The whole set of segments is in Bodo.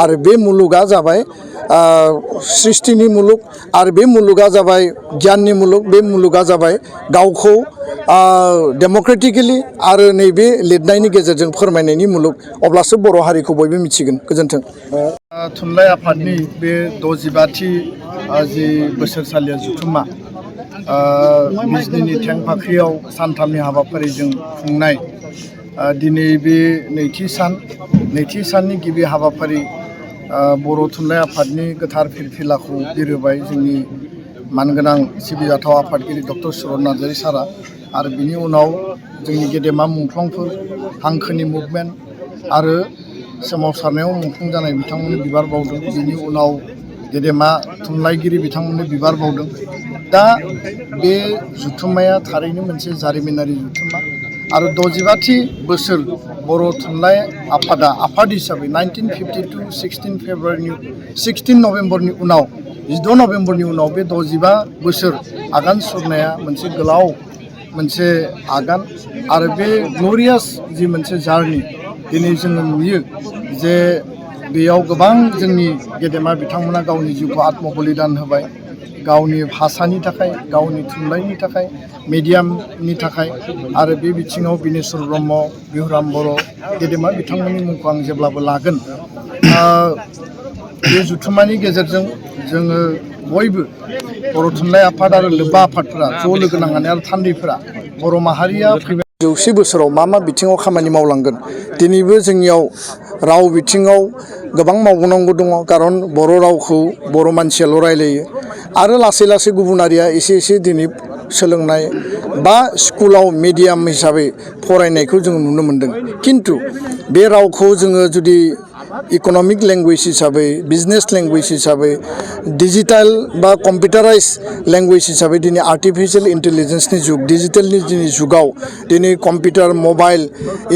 आरो बे मुलुगा जाबाय सृष्टिनि मुलुग आरो बे मुलुगा जाबाय गियाननि मुलुग बे मुलुगा जाबाय गावखौ डेम'क्रेटिकेलि आरो नैबे लिरनायनि गेजेरजों फोरमायनायनि मुलुग अब्लासो बर' हारिखौ बयबो मिथिगोन गोजोन्थों थुनलाइ आफादनि बे 65थि जि बोसोरसालिया जुथुमा बिजनीनि थेंफाख्रियाव सानथामनि हाबाफारिजों खुंनाय दिनै बे नैथि साननि गिबि हाबाफारि बर' थुनलाइ आफादनि गोथार फिरफिलाखौ बिरहोबाय जोंनि मानगोनां सिबिजाथाव आफादगिरि डक्टर सुरत नार्जारि सारा आरो बिनि उनाव जोंनि गेदेमा मुंख्लंफोर हांखोनि मुभमेन्ट आरो सोमावसारनायाव मुंख्लं जानाय बिथांमोननो बिबार बावदों बिनि उनाव गेदेमा थुनलाइगिरि बिथांमोननो बिबार बावदों दा बे जुथुम्माया थारैनो मोनसे जारिमिनारि जुथुम्मा आरो 65थि बोसोर बर' थुनलाइ आफादा आफाद हिसाबै 1952 16 नभेम्बरनि उनाव 16 नभेम्बरनि उनाव बे 65 बोसोर आगान सुरनाया मोनसे गोलाव मोनसे आगान आरो बे ग्ल'रियास जि मोनसे जार्नि दिनै जोङो नुयो जे बेयाव गोबां जोंनि गेदेमा बिथांमोना गावनि जिउखौ आत्मबलिदान होबाय गावनि भाषानि थाखाय गावनि थुनलाइनि थाखाय मिडियामनि थाखाय आरो बे बिथिङाव बिनेश्वर ब्रह्म बिहुराम बर' गेदेमा बिथांमोननि मुंखौ आं जेब्लाबो लागोन बे जुथुम्मानि गेजेरजों जोङो बयबो बर' थुनलाइ आफाद आरो लोब्बा आफादफोरा ज' लोगो नांनानै आरो थान्दैफोरा बर' माहारिया फैबाय 100 बोसोराव मा बिथिङाव खामानि मावलांगोन दिनैबो जोंनियाव राव बिथिङाव गोबां मावबावनांगौ दङ कारन बर' रावखौ बर' मानसियाल' रायलायो आरो लासै लासै गुबुनारिया एसे दिनै सोलोंनाय बा स्कुलाव मिडियाम हिसाबै फरायनायखौ जों नुनो मोन्दों किन्तु बे रावखौ जोङो जुदि इक'नमिक लेंगुवेज हिसाबै बिजनेस लेंगुवेज हिसाबै डिजिटेल बा कम्पिउटाराइज लेंगुवेज हिसाबै दिनै आर्टिफिशियेल इन्टेलिजेन्सनि जुग डिजिटेलनि दिनै जुगाव दिनै कम्पिउटार मबाइल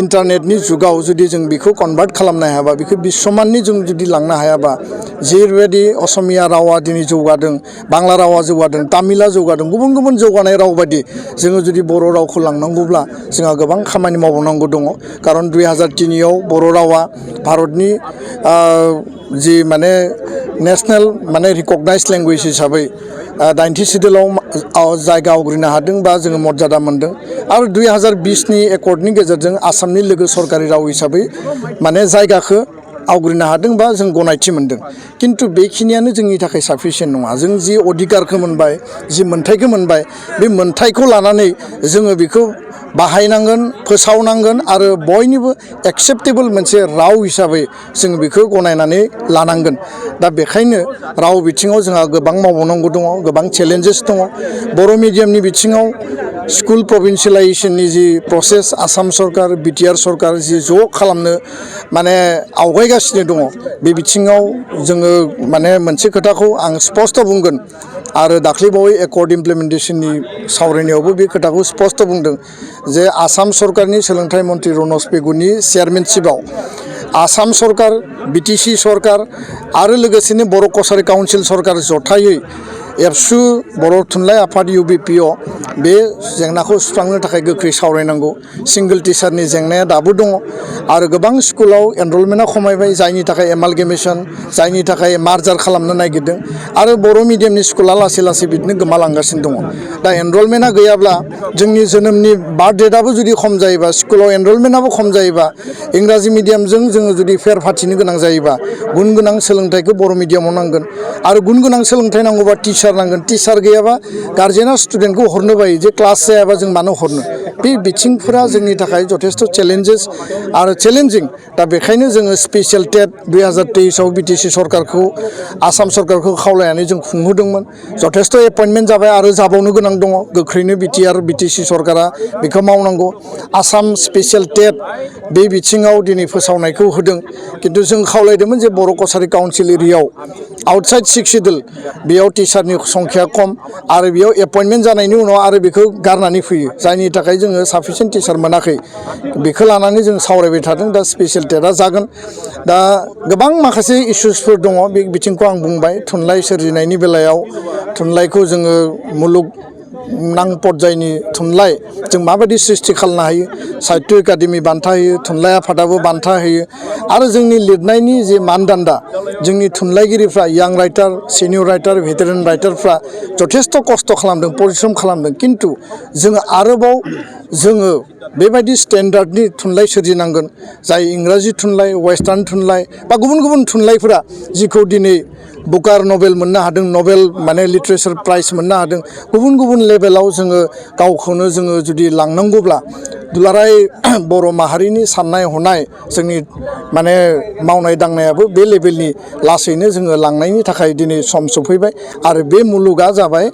इन्टारनेटनि जुगाव जुदि जों बेखौ कनभार्ट खालामनो हायाबा बेखौ बिश्वमाननि जों जुदि लांनो हायाबा जेरैबायदि असमिया रावा दिनै जौगादों बांला रावा जौगादों तामिला जौगादों गुबुन जौगानाय राव बायदि जोङो जुदि बर' रावखौ लांनांगौब्ला जोंहा गोबां खामानि मावनांगौ दङ कारन 2003आव बर' रावा भारतनि जि माने नेशनेल माने रिकगनाइज लेंगुवेज हिसाबै 90 सिडुलाव जायगा आवग्रिनो हादों बा जोङो मर्यादा मोन्दों आरो 2020नि एकर्डनि गेजेरजों आसामनि लोगो सरकारि राव हिसाबै माने जायगाखौ आवग्रिनो हादों बा जों गनायथि मोन्दों किन्तु बेखिनियानो जोंनि थाखाय साफिसियेन्ट नङा जों जि अधिकारखौ मोनबाय जि मोन्थायखौ मोनबाय बे मोन्थायखौ लानानै जोङो बेखौ बाहायनांगोन फोसावनांगोन आरो बयनिबो एक्सेप्टेबल मोनसे राव हिसाबै जों बेखौ गनायनानै लानांगोन दा बेखायनो राव बिथिङाव जोंहा गोबां मावबावनांगौ दङ गोबां चेलेन्जेस दङ बर' मिडियामनि बिथिङाव स्कुल प्रभिन्सियेलाइजेसननि जि प्रसेस आसाम सरकार बिटिआर सरकार जि ज' खालामनो माने आवगायगासिनो दङ बे बिथिङाव जोङो माने मोनसे खोथाखौ आं स्पष्ट बुंगोन आरो दाख्लैबावै एकर्ड इमप्लिमेन्टेसननि सावरायनायावबो बे खोथाखौ स्पष्ट बुंदों जे आसाम सरकारनि सोलोंथाइ मन्त्रि रनज पेगुनि चेयारमेनशिपआव आसाम सरकार बिटिसि सरकार आरो लोगोसेनो बर' कसारि काउन्सिल सरकार जथायै एबसु बर' थुनलाइ आफाद UBPO बे जेंनाखौ सुस्रांनो थाखाय गोख्रै सावरायनांगौ सिंगल टिचारनि जेंनाया दाबो दङ आरो गोबां स्कुलाव एनरलमेन्टआ खमायबाय जायनि थाखाय एमालगेमेसन जायनि थाखाय मार्जार खालामनो नागिरदों आरो बर' मिडियामनि स्कुला लासै बिदिनो गोमालांगासिनो दङ दा एनरलमेन्टआ गैयाब्ला जोंनि जोनोमनि बार्थ डेटआबो जुदि खम जायोबा स्कुलाव एनरलमेन्टआबो खम जायोबा इंराजि मिडियामजों जोङो जुदि फेर फाथिनो गोनां जायोबा गुन गोनां सोलोंथाइखौ बर' मिडियामाव नांगोन आरो गुन गोनां सोलोंथाइ नांगौबा टिचार नांगोन टिचार गैयाबा गार्जेना स्टुडेन्टखौ हरनो बायो जे क्लास जायाबा जों मानो हरनो बे बिथिंफोरा जोंनि थाखाय जथेस्थ' चेलेन्जेस आरो चेलेन्जिं दा बेखायनो जोङो स्पेसियेल टेट 2023आव बिटिसि सरकारखौ आसाम सरकारखौ खावलायनानै जों खुंहोदोंमोन जथेस्थ' एपइन्टमेन्ट जाबाय आरो जाबावनो गोनां दङ गोख्रैनो बिटिआर बिटिसि सरकारा बेखौ मावनांगौ आसाम स्पेसियेल टेट बे बिथिङाव दिनै फोसावनायखौ होदों किन्तु जों खावलायदोंमोन जे बर' कसारि काउन्सिल एरियायाव आउटसाइड 6 सिडुल बेयाव टिचारनि संख्या खम आरो बेयाव एपइन्टमेन्ट जानायनि उनाव आरो बेखौ गारनानै फैयो जायनि थाखाय जोङो साफिसियेन्ट टिचार मोनाखै बेखौ लानानै जों सावरायबाय थादों दा स्पेसियेल टेटआ जागोन दा गोबां माखासे इस्युसफोर दङ बे बिथिंखौ आं बुंबाय थुनलाइ सोरजिनायनि बेलायाव थुनलाइखौ जोङो मुलुग मुलुगनां पर्यायनि थुनलाइ जों माबायदि सृष्टि खालामनो हायो साहित्य एकाडेमि बान्था होयो थुनलाइ आफादाबो बान्था होयो आरो जोंनि लिरनायनि जे मानदान्दा जोंनि थुनलाइगिरिफ्रा यां राइटार सिनियर राइटार भेटेरान राइटारफ्रा जथेस्थ' खस्थ' खालामदों परिश्रम खालामदों किन्तु जोङो आरोबाव जोङो बेबायदि स्टेन्डार्डनि थुनलाइ सोरजिनांगोन जाय इंराजि थुनलाइ वेस्टार्न थुनलाइ बा गुबुन गुबुन थुनलाइफोरा जिखौ दिनै बुकार नभेल मोननो हादों नभेल माने लिटारेचार प्राइज मोननो हादों गुबुन गुबुन लेभेलाव जोङो गावखौनो जोङो जुदि लांनांगौब्ला दुलाराय बर' माहारिनि साननाय हनाय जोंनि माने मावनाय दांनायाबो बे लेभेलनि लासैनो जोङो लांनायनि थाखाय दिनै सम सफैबाय आरो बे मुलुगा जाबाय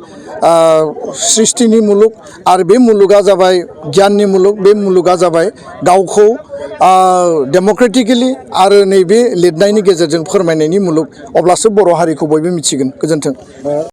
सृष्टिनि मुलुग आरो बे मुलुगा जाबाय गियाननि मुलुग बे मुलुगा जाबाय गावखौ डेम'क्रेटिकेलि आरो नैबे लिरनायनि गेजेरजों फोरमायनायनि मुलुग अब्लासो बर' हारिखौ बयबो मिथिगोन गोजोन्थों।